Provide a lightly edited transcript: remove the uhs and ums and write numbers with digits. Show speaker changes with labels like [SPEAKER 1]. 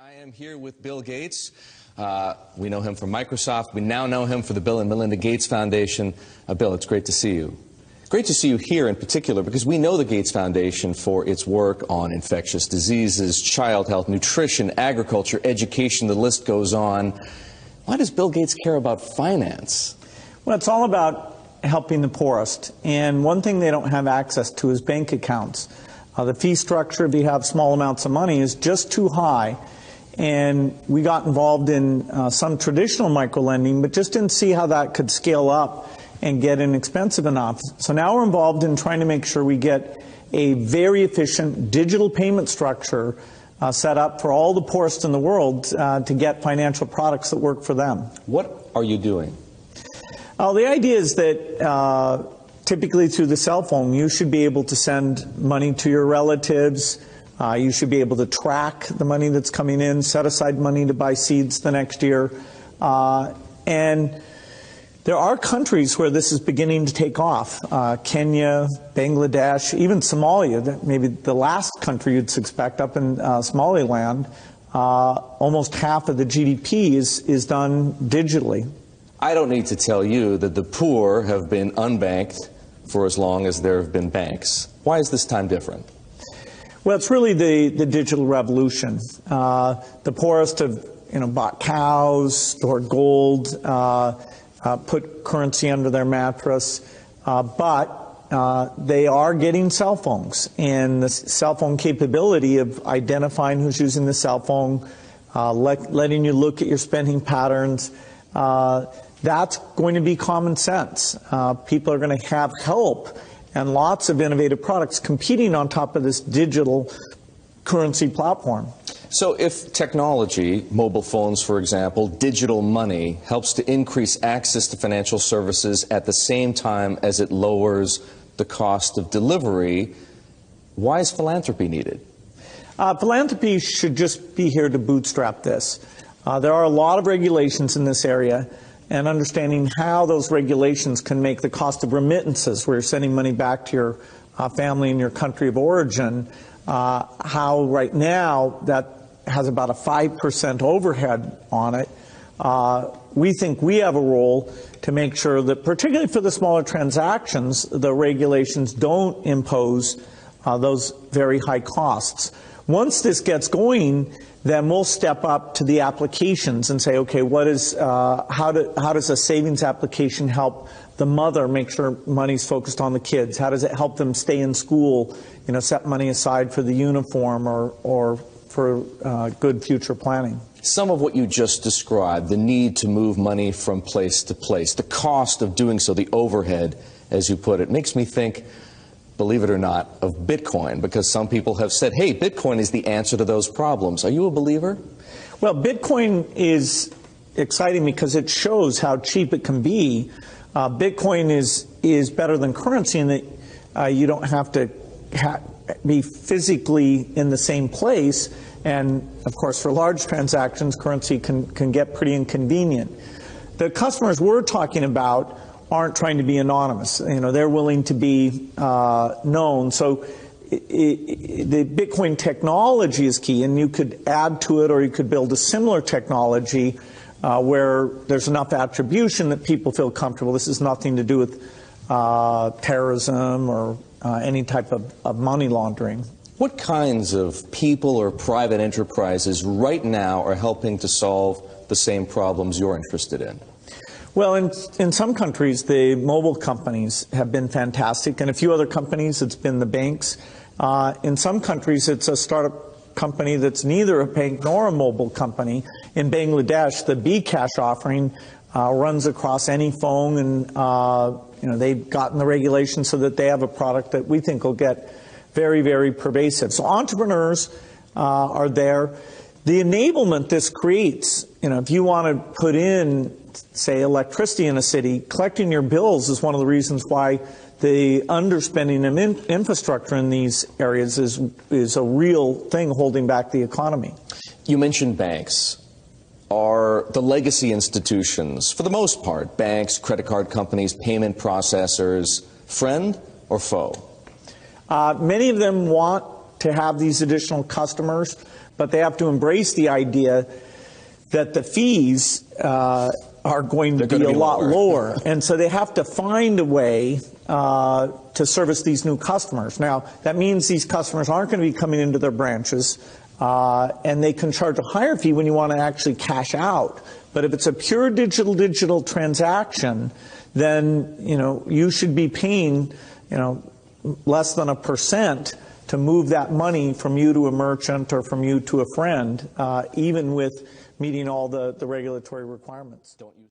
[SPEAKER 1] I am here with Bill Gates. We know him from Microsoft. We now know him for the Bill and Melinda Gates Foundation. Bill, it's great to see you. Great to see you here in particular because we know the Gates Foundation for its work on infectious diseases, child health, nutrition, agriculture, education, the list goes on. Why does Bill Gates care about finance?
[SPEAKER 2] Well, it's all about helping the poorest. And one thing they don't have access to is bank accounts. The fee structure, if you have small amounts of money, is just too high. And we got involved in some traditional microlending, but just didn't see how that could scale up and get inexpensive enough. So now we're involved in trying to make sure we get a very efficient digital payment structure set up for all the poorest in the world to get financial products that work for them.
[SPEAKER 1] What are you doing?
[SPEAKER 2] The idea is that typically through the cell phone, you should be able to send money to your relatives. You should be able to track the money that's coming in, set aside money to buy seeds the next year. And there are countries where this is beginning to take off. Kenya, Bangladesh, even Somalia, maybe the last country you'd suspect up in Somaliland. Almost half of the GDP is done digitally.
[SPEAKER 1] I don't need to tell you that the poor have been unbanked for as long as there have been banks. Why is this time different?
[SPEAKER 2] Well, it's really the digital revolution. The poorest have bought cows, stored gold, put currency under their mattress, but they are getting cell phones. And the cell phone capability of identifying who's using the cell phone, letting you look at your spending patterns, that's going to be common sense. People are going to have help and lots of innovative products competing on top of this digital currency platform.
[SPEAKER 1] So if technology, mobile phones for example, digital money, helps to increase access to financial services at the same time as it lowers the cost of delivery, why is philanthropy needed?
[SPEAKER 2] Philanthropy should just be here to bootstrap this. There are a lot of regulations in this area, and understanding how those regulations can make the cost of remittances, where you're sending money back to your family in your country of origin, how right now that has about a 5% overhead on it. We think we have a role to make sure that, particularly for the smaller transactions, the regulations don't impose those very high costs. Once this gets going, then we'll step up to the applications and say, okay, how does a savings application help the mother make sure money's focused on the kids? How does it help them stay in school, set money aside for the uniform or for good future planning?
[SPEAKER 1] Some of what you just described, the need to move money from place to place, the cost of doing so, the overhead, as you put it, makes me think, believe it or not, of Bitcoin, because some people have said, hey, Bitcoin is the answer to those problems. Are you a believer?
[SPEAKER 2] Well, Bitcoin is exciting because it shows how cheap it can be. Bitcoin is better than currency in that you don't have to be physically in the same place. And, of course, for large transactions, currency can get pretty inconvenient. The customers we're talking about aren't trying to be anonymous. They're willing to be known. So the Bitcoin technology is key, and you could add to it, or you could build a similar technology where there's enough attribution that people feel comfortable. This has nothing to do with terrorism or any type of money laundering.
[SPEAKER 1] What kinds of people or private enterprises right now are helping to solve the same problems you're interested in?
[SPEAKER 2] Well, in some countries, the mobile companies have been fantastic. In a few other companies, it's been the banks. In some countries, it's a startup company that's neither a bank nor a mobile company. In Bangladesh, the bKash offering runs across any phone, and they've gotten the regulations so that they have a product that we think will get very, very pervasive. So entrepreneurs are there. The enablement this creates, if you want to put in, say, electricity in a city, collecting your bills is one of the reasons why the underspending of infrastructure in these areas is a real thing holding back the economy.
[SPEAKER 1] You mentioned banks. Are the legacy institutions, for the most part, banks, credit card companies, payment processors, friend or foe?
[SPEAKER 2] Many of them want to have these additional customers, but they have to embrace the idea that the fees are going to be a lot lower. And so they have to find a way to service these new customers. Now, that means these customers aren't going to be coming into their branches, and they can charge a higher fee when you want to actually cash out. But if it's a pure digital transaction, then, you should be paying, less than 1% to move that money from you to a merchant or from you to a friend, even with meeting all the regulatory requirements.